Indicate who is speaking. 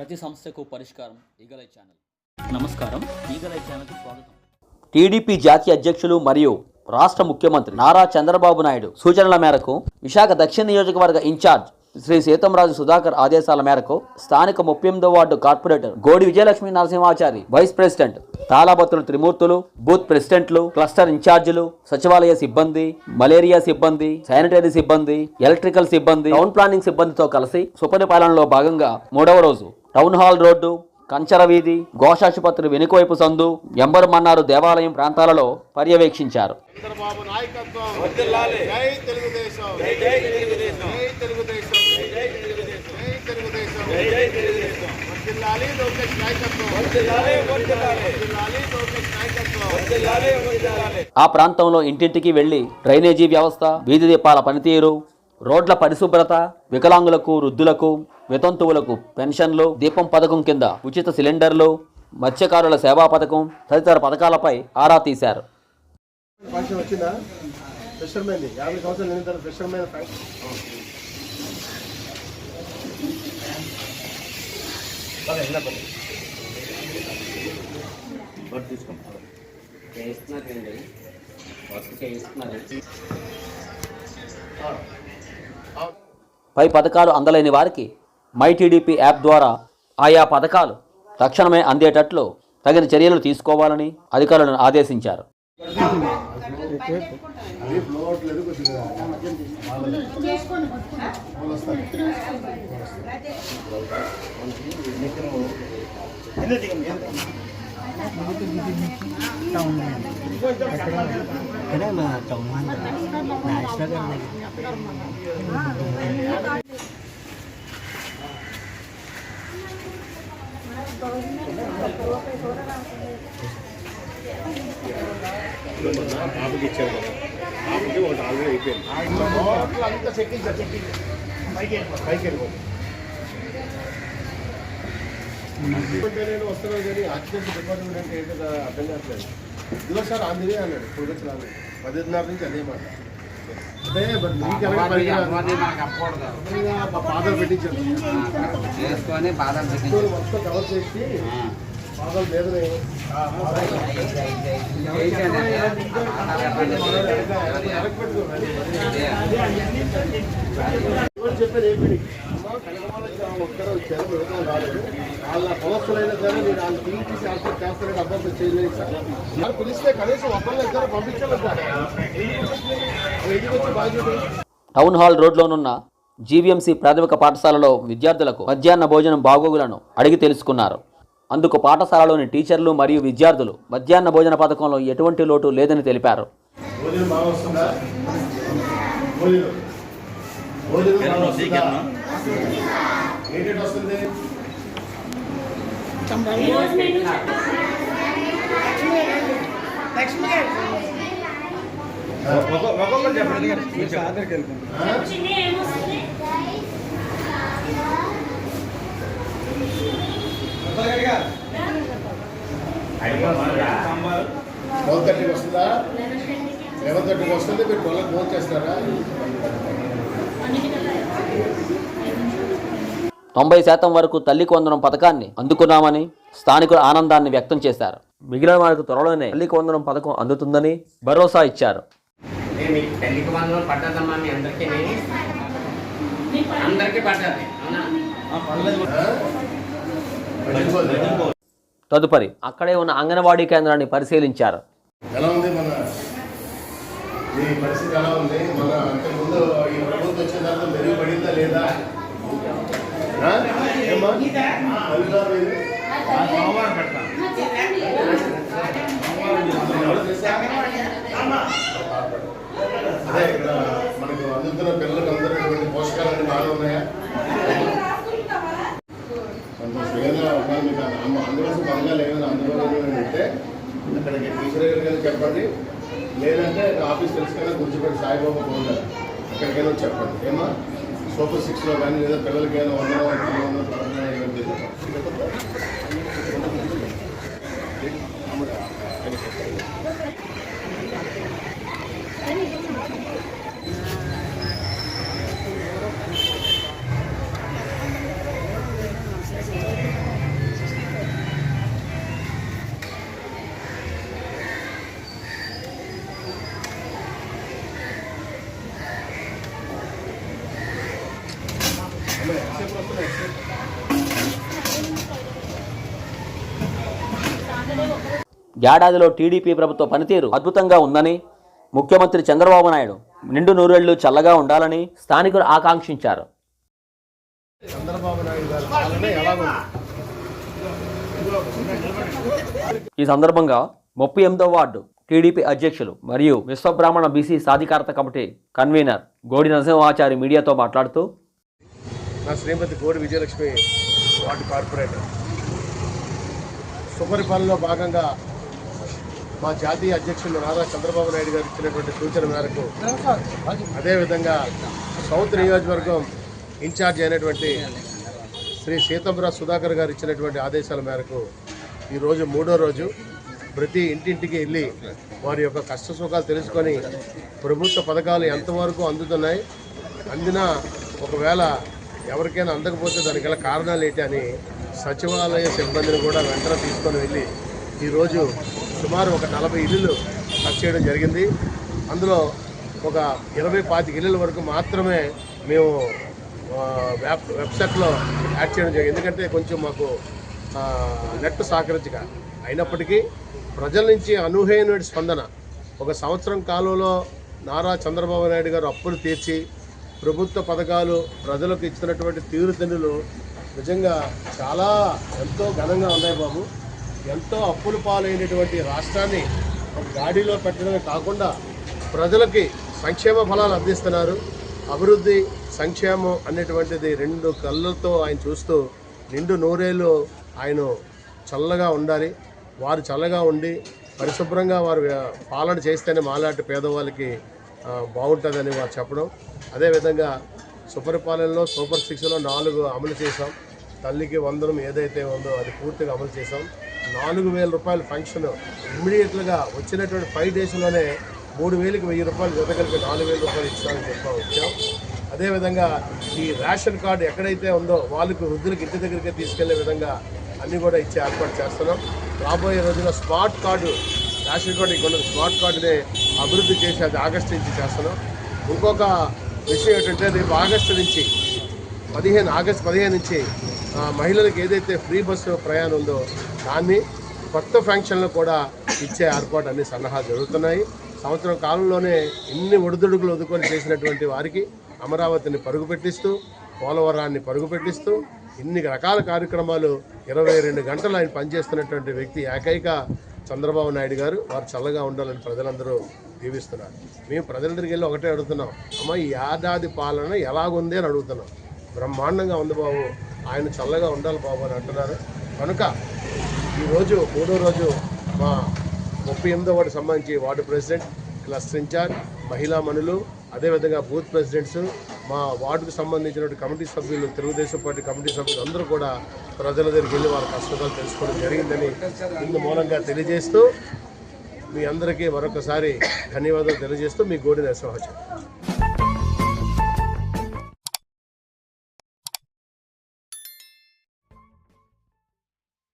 Speaker 1: ప్రతి సమస్యకు పరిష్కారం ఈగలై ఛానల్. నమస్కారం, ఈగలై ఛానల్కి స్వాగతం.
Speaker 2: టీడీపీ జాతీయ అధ్యక్షులు మరియు రాష్ట్ర ముఖ్యమంత్రి నారా చంద్రబాబు నాయుడు సూచనల మేరకు విశాఖ దక్షిణ నియోజకవర్గ ఇన్ఛార్జ్ శ్రీ సీతంరాజు సుధాకర్ ఆదేశాల మేరకు స్థానిక 38వ ward corporator Godi Vijayalakshmi Narasimhachari, vice president Talabattulu Trimurthulu, booth ప్రెసిడెంట్లు, క్లస్టర్ ఇన్ఛార్జీలు, సచివాలయ సిబ్బంది, మలేరియా సిబ్బంది, శానిటరీ సిబ్బంది, ఎలక్ట్రికల్ సిబ్బంది, టౌన్ ప్లానింగ్ సిబ్బందితో కలిసి సుపరిపాలనలో భాగంగా 3వ రోజు టౌన్ హాల్ రోడ్డు, కంచర వీధి, ఘోషాసుపత్రి వెనుకవైపు సందు, ఎంబరమన్నారు దేవాలయం ప్రాంతాలలో పర్యవేక్షించారు. ఆ ప్రాంతంలో ఇంటింటికి వెళ్లి డ్రైనేజీ వ్యవస్థ, వీధి దీపాల పనితీరు, రోడ్ల పరిశుభ్రత, వికలాంగులకు, వృద్ధులకు, వితంతువులకు పెన్షన్లు, దీపం పథకం కింద ఉచిత సిలిండర్లు, మత్స్యకారుల సేవా పథకం తదితర పథకాలపై ఆరా తీశారు. పై పథకాలు అందలేని వారికి మై టీడీపీ యాప్ ద్వారా ఆయా పథకాలు తక్షణమే అందేటట్లు తగిన చర్యలు తీసుకోవాలని అధికారులను ఆదేశించారు.
Speaker 3: బాబుకి ఇచ్చారు కదా, బాబుకి ఒకటి ఆల్రెడీ అయిపోయింది. అంతా చెక్కించారు, పైకి వెళ్ళిపోతుంది. నేను వస్తున్నాను కానీ ఆక్సిడెంట్ డిపార్ట్మెంట్ అంటే ఏంటో అర్థం కావట్లేదు. ఇదిగో సార్ అందుకే అన్నాడు, ఇప్పుడు వచ్చి రాలేదు 10:30 నుంచి అదే మాట. అదే పాదాలు పెట్టించారు, మొత్తం కవర్ చేసి పాదాలు మీద చెప్పారు ఏపీ ఒక్కరో వచ్చారు, రాలేదు. వాళ్ళ అవసరమైనా సరే నేను వాళ్ళు తీసి యాక్సెప్ట్ చేస్తారని అబ్బాయి చేయలేదు సార్. వాళ్ళు పిలిస్తే కనీసం ఒక్కరి దగ్గర పంపించలేదు సార్. ఎందుకు వచ్చి బాధ్యత?
Speaker 2: టౌన్ హాల్ రోడ్లోనున్న జీవీఎంసీ ప్రాథమిక పాఠశాలలో విద్యార్థులకు మధ్యాహ్న భోజనం బాగోగులను అడిగి తెలుసుకున్నారు. అందుకు పాఠశాలలోని టీచర్లు మరియు విద్యార్థులు మధ్యాహ్న భోజన పథకంలో ఎటువంటి లోటు లేదని తెలిపారు.
Speaker 3: మొదటికి వస్తుందా? 11:30 వస్తుంది. మీరు 12కి ఫోన్ చేస్తారా?
Speaker 2: 90% వరకు తల్లికి వందనం పథకాన్ని అందుకున్నామని స్థానికులు ఆనందాన్ని వ్యక్తం చేశారు. మిగిలిన వారికి త్వరలోనే తల్లికి వందనం పథకం అందుతుందని భరోసా ఇచ్చారు. తదుపరి అక్కడే ఉన్న అంగన్వాడీ కేంద్రాన్ని పరిశీలించారు.
Speaker 3: ఎలా ఉంది మన ఈ పరిస్థితి? ఎలా ఉంది మన అంటే ముందు ఈ ప్రభుత్వం వచ్చిన తర్వాత మెరుగుపడిందా లేదా? అదే ఇక్కడ మనకు అందుతున్న పిల్లలకు అందరూ పోషకాలన్నీ బాగా ఉన్నాయా? ఏదైనా మీకు అందుకోసం పథకాలు ఏమైనా అందుబాటులో ఉంటే అక్కడికి టీచర్ చెప్పండి, లేదంటే ఆఫీస్ తెలుసుకైనా గుర్తుపెట్టి సాయిబాబా పోండారు అక్కడికైనా చెప్పండి. ఏమా సూపర్ 6లో కానీ లేదా పిల్లలకి ఏమైనా 100
Speaker 4: Thank you.
Speaker 2: ఏడాదిలో టీడీపీ ప్రభుత్వ పనితీరు అద్భుతంగా ఉందని, ముఖ్యమంత్రి చంద్రబాబు నాయుడు నిండు నూరేళ్లు చల్లగా ఉండాలని స్థానికులు ఆకాంక్షించారు.
Speaker 3: చంద్రబాబు నాయుడు గారి పాలన ఎలా ఉంది?
Speaker 2: ఈ సందర్భంగా 38వ వార్డు టీడీపీ అధ్యక్షులు మరియు విశ్వబ్రాహ్మణ బీసీ సాధికారత కమిటీ కన్వీనర్ గోడి నరసింహాచారి మీడియాతో మాట్లాడుతూ,
Speaker 3: నా శ్రీమతి గోడి విజయలక్ష్మి వార్డు కార్పొరేటర్, సుపరిపాలనలో భాగంగా మా జాతీయ అధ్యక్షులు నారా చంద్రబాబు నాయుడు గారు ఇచ్చినటువంటి సూచన మేరకు, అదేవిధంగా సౌత్ నియోజకవర్గం ఇన్ఛార్జ్ అయినటువంటి శ్రీ సీతంరాజు సుధాకర్ గారు ఇచ్చినటువంటి ఆదేశాల మేరకు ఈరోజు 3వ రోజు ప్రతి ఇంటింటికి వెళ్ళి వారి యొక్క కష్ట సుఖాలు తెలుసుకొని ప్రభుత్వ పథకాలు ఎంతవరకు అందుతున్నాయి, అందినా ఒకవేళ ఎవరికైనా అందకపోతే దానికి గల కారణాలు ఏంటి అని సచివాలయ సిబ్బందిని కూడా వెంటనే తీసుకొని వెళ్ళి ఈరోజు సుమారు ఒక 40 ఇళ్ళు టచ్ చేయడం జరిగింది. అందులో ఒక 20-25 ఇళ్ళ వరకు మాత్రమే మేము వెబ్సైట్లో యాడ్ చేయడం జరిగింది. ఎందుకంటే కొంచెం మాకు నెట్ సహకరించక, అయినప్పటికీ ప్రజల నుంచి అనూహ్యమైన స్పందన. ఒక సంవత్సరం కాలంలో నారా చంద్రబాబు నాయుడు గారు అప్పులు తీర్చి ప్రభుత్వ పథకాలు ప్రజలకు ఇచ్చినటువంటి తీరుతెన్నులు నిజంగా చాలా ఎంతో ఘనంగా ఉన్నాయి బాబు. ఎంతో అప్పులు పాలైనటువంటి రాష్ట్రాన్ని ఒక గాడిలో పెట్టడమే కాకుండా ప్రజలకి సంక్షేమ ఫలాలు అందిస్తున్నారు. అభివృద్ధి సంక్షేమం అనేటువంటిది 2 కళ్ళతో ఆయన చూస్తూ నిండు నూరేళ్ళు ఆయన చల్లగా ఉండాలి, వారు చల్లగా ఉండి పరిశుభ్రంగా వారు పాలన చేస్తేనే మాలాంటి పేదవాళ్ళకి బాగుంటుందని వారు చెప్పడం. అదేవిధంగా సుపరిపాలనలో సూపర్ 6లో 4 అమలు చేశాం. తల్లికి వందనం ఏదైతే ఉందో అది పూర్తిగా అమలు చేశాం. 4,000 రూపాయల ఫంక్షన్ ఇమ్మీడియట్గా వచ్చినటువంటి 5 డేస్లోనే 3,000కి 1,000 రూపాయలు జతగలిపి 4,000 రూపాయలు ఇస్తామని వచ్చాం. అదేవిధంగా ఈ రేషన్ కార్డు ఎక్కడైతే ఉందో వాళ్ళకు వృద్ధులకు ఇంటి దగ్గరికి తీసుకెళ్లే విధంగా అన్నీ కూడా ఇచ్చే ఏర్పాటు చేస్తున్నాం. రాబోయే రోజుల్లో స్మార్ట్ కార్డు, రేషన్ కార్డు ఇక్కడ స్మార్ట్ కార్డుని అభివృద్ధి చేసి అది ఆగస్టు నుంచి చేస్తున్నాం. ఇంకొక విషయం ఏంటంటే రేపు ఆగస్టు 15 నుంచి మహిళలకు ఏదైతే ఫ్రీ బస్సు ప్రయాణం ఉందో దాన్ని కొత్త ఫంక్షన్లు కూడా ఇచ్చే ఏర్పాటు అన్ని సన్నాహాలు జరుగుతున్నాయి. సంవత్సరం కాలంలోనే ఇన్ని ఒడిదుడుకులు వదుకొని చేసినటువంటి వారికి అమరావతిని పరుగు పెట్టిస్తూ, పోలవరాన్ని పరుగు పెట్టిస్తూ ఇన్ని రకాల కార్యక్రమాలు 22 గంటలు ఆయన పనిచేస్తున్నటువంటి వ్యక్తి ఏకైక చంద్రబాబు నాయుడు గారు. వారు చల్లగా ఉండాలని ప్రజలందరూ దీవిస్తున్నారు. మేము ప్రజలందరికీ వెళ్ళి ఒకటే అడుగుతున్నాం, అమ్మ ఈ ఏడాది పాలన ఎలాగుంది అని అడుగుతున్నాం. బ్రహ్మాండంగా ఉంది బాబు, ఆయన చల్లగా ఉండాలి బాబు అని అంటున్నారు. కనుక ఈరోజు 3వ రోజు మా 38వ వార్డు సంబంధించి వార్డు ప్రెసిడెంట్, క్లస్టర్ ఇన్ఛార్జ్, మహిళా మనులు, అదేవిధంగా బూత్ ప్రెసిడెంట్స్, మా వార్డుకు సంబంధించినటువంటి కమిటీ సభ్యులు, తెలుగుదేశం పార్టీ కమిటీ సభ్యులు అందరూ కూడా ప్రజల దగ్గరికి వెళ్ళి వాళ్ళ కష్టాలు తెలుసుకోవడం జరిగిందని ఇందు మూలంగా తెలియజేస్తూ మీ అందరికీ మరొకసారి ధన్యవాదాలు తెలియజేస్తూ మీ గోడి నరసింహాచారి.